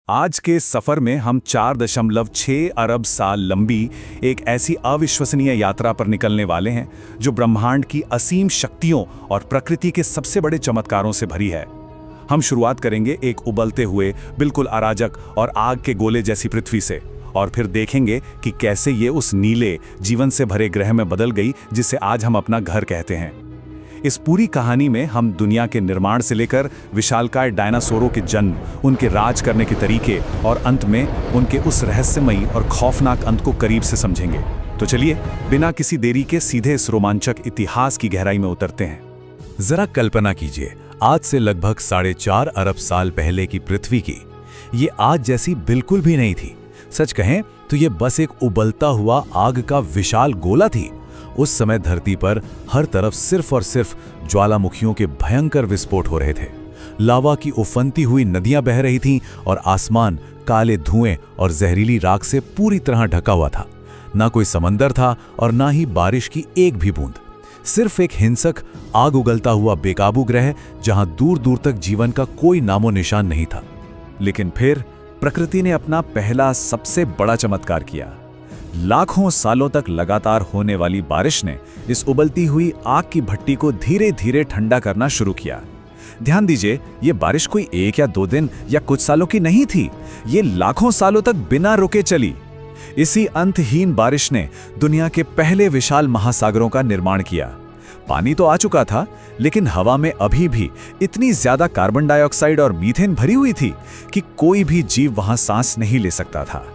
आज के इस सफर में हम 4.6 अरब साल लंबी एक ऐसी अविश्वसनीय यात्रा पर निकलने वाले हैं जो ब्रह्मांड की असीम शक्तियों और प्रकृति के सबसे बड़े चमत्कारों से भरी है। हम शुरुआत करेंगे एक उबलते हुए, बिल्कुल अराजक और आग के गोले जैसी पृथ्वी से, और फिर देखेंगे कि कैसे ये उस नीले, जीवन से भरे ग्रह में बदल गई जिसे आज हम अपना घर कहते हैं। इस पूरी कहानी में हम दुनिया के निर्माण से लेकर विशालकाय डायनासोरों के जन्म, उनके राज करने के तरीके और अंत में उनके उस रहस्यमयी और खौफनाक अंत को करीब से समझेंगे। तो चलिए बिना किसी देरी के सीधे इस रोमांचक इतिहास की गहराई में उतरते हैं। जरा कल्पना कीजिए, आज से लगभग 4.5 अरब साल पहले की पृथ्वी की ये आज जैसी बिल्कुल भी नहीं थी। सच कहें तो ये बस एक उबलता हुआ आग का विशाल गोला थी। उस समय धरती पर हर तरफ सिर्फ और सिर्फ ज्वालामुखियों के भयंकर विस्फोट हो रहे थे। लावा की उफनती हुई नदियां बह रही थीं और आसमान काले धुएं और जहरीली राख से पूरी तरह ढका हुआ था। ना कोई समंदर था और ना ही बारिश की एक भी बूंद। सिर्फ एक हिंसक, आग उगलता हुआ बेकाबू ग्रह जहां दूर दूर तक जीवन का कोई नामो निशान नहीं था। लेकिन फिर प्रकृति ने अपना पहला सबसे बड़ा चमत्कार किया। लाखों सालों तक लगातार होने वाली बारिश ने इस उबलती हुई आग की भट्टी को धीरे धीरे ठंडा करना शुरू किया। ध्यान दीजिए, ये बारिश कोई 1 या 2 दिन या कुछ सालों की नहीं थी, ये लाखों सालों तक बिना रुके चली। इसी अंतहीन बारिश ने दुनिया के पहले विशाल महासागरों का निर्माण किया। पानी तो आ चुका था, लेकिन हवा में अभी भी इतनी ज्यादा कार्बन डाइऑक्साइड और मीथेन भरी हुई थी कि कोई भी जीव वहां सांस नहीं ले सकता था।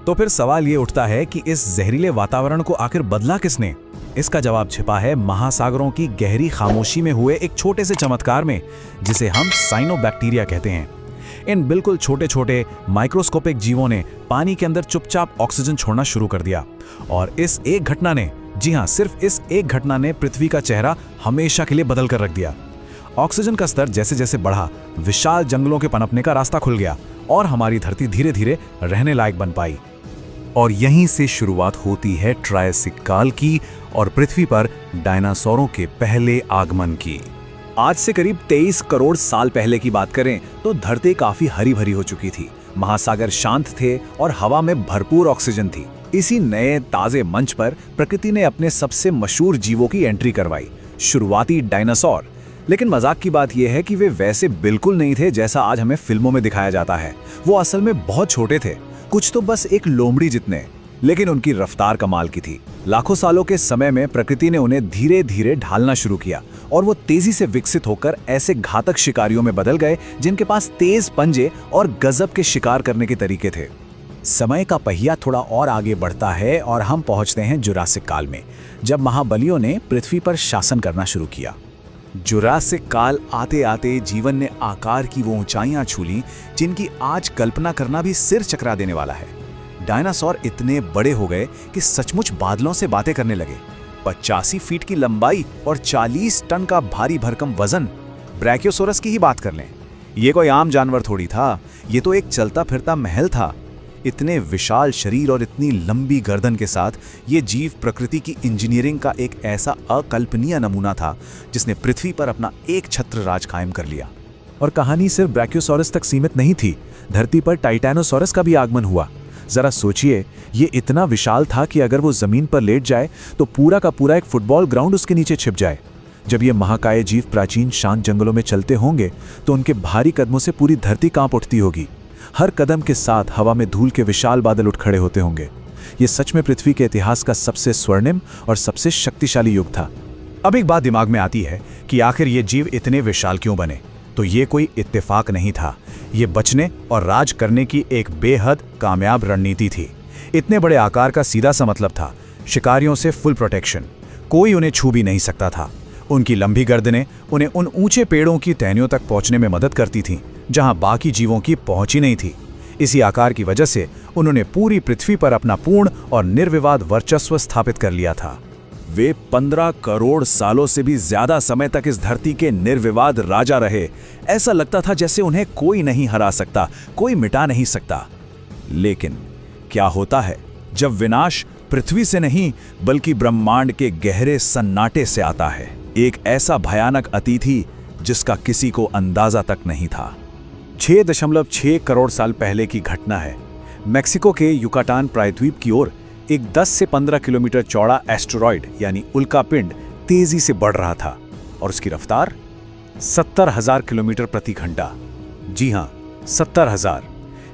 तो फिर सवाल ये उठता है कि इस जहरीले वातावरण को आखिर बदला किसने? इसका जवाब छिपा है महासागरों की गहरी खामोशी में हुए एक छोटे से चमत्कार में, जिसे हम साइनोबैक्टीरिया कहते हैं। इन बिल्कुल छोटे छोटे माइक्रोस्कोपिक जीवों ने पानी के अंदर चुपचाप ऑक्सीजन छोड़ना शुरू कर दिया, और इस एक घटना ने, जी हाँ, सिर्फ इस एक घटना ने पृथ्वी का चेहरा हमेशा के लिए बदल कर रख दिया। ऑक्सीजन का स्तर जैसे जैसे बढ़ा, विशाल जंगलों के पनपने का रास्ता खुल गया और हमारी धरती धीरे धीरे रहने लायक बन पाई। और यहीं से शुरुआत होती है ट्रायसिक काल की और पृथ्वी पर डायनासोरों के पहले आगमन की। आज से करीब 23 करोड़ साल पहले की बात करें तो धरती काफी हरी भरी हो चुकी थी। महासागर शांत थे और हवा में भरपूर ऑक्सीजन थी। इसी नए ताजे मंच पर प्रकृति ने अपने सबसे मशहूर जीवों की एंट्री करवाई, शुरुआती डायनासोर। लेकिन मजाक की बात यह है कि वे वैसे बिल्कुल नहीं थे जैसा आज हमें फिल्मों में दिखाया जाता है। वो असल में बहुत छोटे थे, कुछ तो बस एक लोमड़ी जितने, लेकिन उनकी रफ्तार कमाल की थी। लाखों सालों के समय में प्रकृति ने उन्हें धीरे धीरे ढालना शुरू किया और वो तेजी से विकसित होकर ऐसे घातक शिकारियों में बदल गए जिनके पास तेज पंजे और गजब के शिकार करने के तरीके थे। समय का पहिया थोड़ा और आगे बढ़ता है और हम पहुंचते हैं जुरासिक काल में, जब महाबलियों ने पृथ्वी पर शासन करना शुरू किया। जुरासिक काल आते आते जीवन ने आकार की वो ऊंचाइयां छू लीं जिनकी आज कल्पना करना भी सिर चकरा देने वाला है। डायनासोर इतने बड़े हो गए कि सचमुच बादलों से बातें करने लगे। 85 फीट की लंबाई और 40 टन का भारी भरकम वजन। ब्रैकियोसोरस की ही बात कर लें, ये कोई आम जानवर थोड़ी था, ये तो एक चलता फिरता महल था। इतने विशाल शरीर और इतनी लंबी गर्दन के साथ ये जीव प्रकृति की इंजीनियरिंग का एक ऐसा अकल्पनीय नमूना था जिसने पृथ्वी पर अपना एक छत्र राज कायम कर लिया। और कहानी सिर्फ ब्रैकियोसोरस तक सीमित नहीं थी, धरती पर टाइटैनोसोरस का भी आगमन हुआ। जरा सोचिए, ये इतना विशाल था कि अगर वो जमीन पर लेट जाए तो पूरा का पूरा एक फुटबॉल ग्राउंड उसके नीचे छिप जाए। जब ये महाकाय जीव प्राचीन शांत जंगलों में चलते होंगे तो उनके भारी कदमों से पूरी धरती कांप उठती होगी। हर कदम के साथ हवा में धूल के विशाल बादल उठ खड़े होते होंगे। ये सच में पृथ्वी के इतिहास का सबसे स्वर्णिम और सबसे शक्तिशाली युग था। अब एक बात दिमाग में आती है कि आखिर ये जीव इतने विशाल क्यों बने? तो ये कोई इत्तेफाक नहीं था, ये बचने और राज करने की एक बेहद कामयाब रणनीति थी। इतने बड़े आकार का सीधा सा मतलब था शिकारियों से फुल प्रोटेक्शन। कोई उन्हें छू भी नहीं सकता था। उनकी लंबी गर्दनें उन्हें उन ऊंचे पेड़ों की टहनियों तक पहुंचने में मदद करती थीं जहां बाकी जीवों की पहुंच ही नहीं थी। इसी आकार की वजह से उन्होंने पूरी पृथ्वी पर अपना पूर्ण और निर्विवाद वर्चस्व स्थापित कर लिया था। वे 15 करोड़ सालों से भी ज्यादा समय तक इस धरती के निर्विवाद राजा रहे। ऐसा लगता था जैसे उन्हें कोई नहीं हरा सकता, कोई मिटा नहीं सकता। लेकिन क्या होता है जब विनाश पृथ्वी से नहीं बल्कि ब्रह्मांड के गहरे सन्नाटे से आता है? एक ऐसा भयानक अतिथि जिसका किसी को अंदाजा तक नहीं था। 6.6 करोड़ साल पहले की घटना है। मेक्सिको के युकाटान प्रायद्वीप की ओर एक 10 से 15 किलोमीटर चौड़ा एस्टेरॉयड यानी उल्कापिंड तेजी से बढ़ रहा था और उसकी रफ्तार 70,000 किलोमीटर प्रति घंटा। जी हां, 70,000।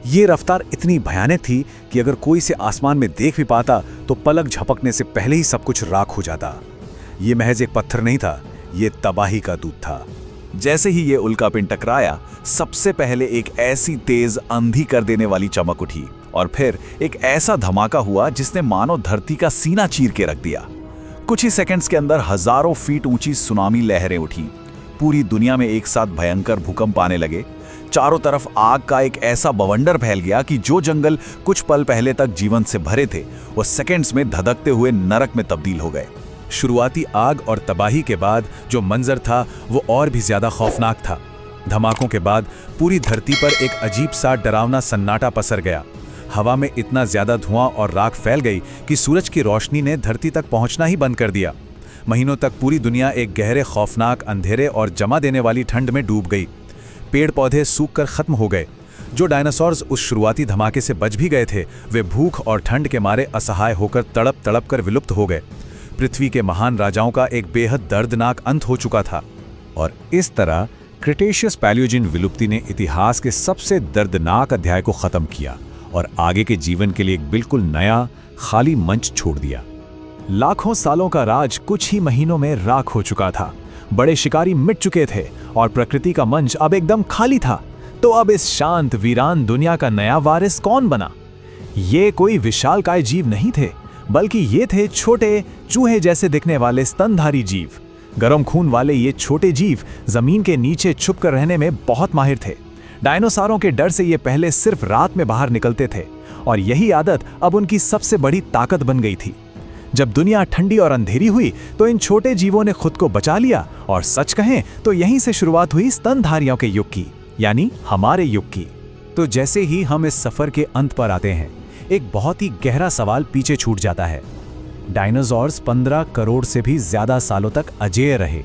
ये रफ्तार इतनी भयानक थी कि अगर कोई इसे आसमान में देख भी पाता तो पलक झपकने से पहले ही सब कुछ राख हो जाता। ये महज एक पत्थर नहीं था, ये तबाही का दूत था। जैसे ही ये उल्कापिंड टकराया, सबसे पहले एक ऐसी तेज अंधी कर देने वाली चमक उठी और फिर एक ऐसा धमाका हुआ जिसने मानो धरती का सीना चीर के रख दिया। कुछ ही सेकंड्स के अंदर हजारों फीट ऊंची सुनामी लहरें उठी। पूरी दुनिया में एक साथ भयंकर भूकंप आने लगे। चारों तरफ आग का एक ऐसा बवंडर फैल गया कि जो जंगल कुछ पल पहले तक जीवन से भरे थे, वो सेकंड्स में धधकते हुए नरक में तब्दील हो गए। शुरुआती आग और तबाही के बाद जो मंजर था वो और भी ज्यादा खौफनाक था। धमाकों के बाद पूरी धरती पर एक अजीब सा डरावना सन्नाटा पसर गया। हवा में इतना ज्यादा धुआं और राख फैल गई कि सूरज की रोशनी ने धरती तक पहुंचना ही बंद कर दिया। महीनों तक पूरी दुनिया एक गहरे खौफनाक अंधेरे और जमा देने वाली ठंड में डूब गई। पेड़ पौधे सूख कर खत्म हो गए। जो डायनासोर्स उस शुरुआती धमाके से बच भी गए थे, वे भूख और ठंड के मारे असहाय होकर तड़प तड़प कर विलुप्त हो गए। पृथ्वी के महान राजाओं का एक बेहद दर्दनाक अंत हो चुका था। और इस तरह क्रिटेशियस पैलियोजिन विलुप्ति ने इतिहास के सबसे दर्दनाक अध्याय को खत्म किया और आगे के जीवन के लिए एक बिल्कुल नया खाली मंच छोड़ दिया। लाखों सालों का राज कुछ ही महीनों में राख हो चुका था। बड़े शिकारी मिट चुके थे और प्रकृति का मंच अब एकदम खाली था। तो अब इस शांत वीरान दुनिया का नया वारिस कौन बना? ये कोई विशालकाय जीव नहीं थे, बल्कि ये थे छोटे चूहे जैसे दिखने वाले स्तनधारी जीव। गर्म खून वाले ये छोटे जीव जमीन के नीचे छुपकर रहने में बहुत माहिर थे। डायनासोरों के डर से ये पहले सिर्फ रात में बाहर निकलते थे और यही आदत अब उनकी सबसे बड़ी ताकत बन गई थी। जब दुनिया ठंडी और अंधेरी हुई तो इन छोटे जीवों ने खुद को बचा लिया और सच कहें तो यहीं से शुरुआत हुई स्तनधारियों के युग की, यानी हमारे युग की। तो जैसे ही हम इस सफर के अंत पर आते हैं, एक बहुत ही गहरा सवाल पीछे छूट जाता है। डायनासोर्स 15 करोड़ से भी ज्यादा सालों तक अजेय रहे।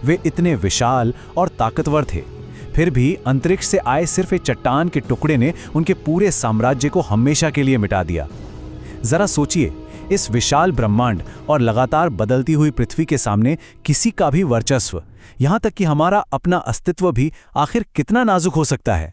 वे इतने विशाल और ताकतवर थे, फिर भी अंतरिक्ष से आए सिर्फ एक चट्टान के टुकड़े ने उनके पूरे साम्राज्य को हमेशा के लिए मिटा दिया। जरा सोचिए, इस विशाल ब्रह्मांड और लगातार बदलती हुई पृथ्वी के सामने किसी का भी वर्चस्व, यहां तक कि हमारा अपना अस्तित्व भी आखिर कितना नाजुक हो सकता है।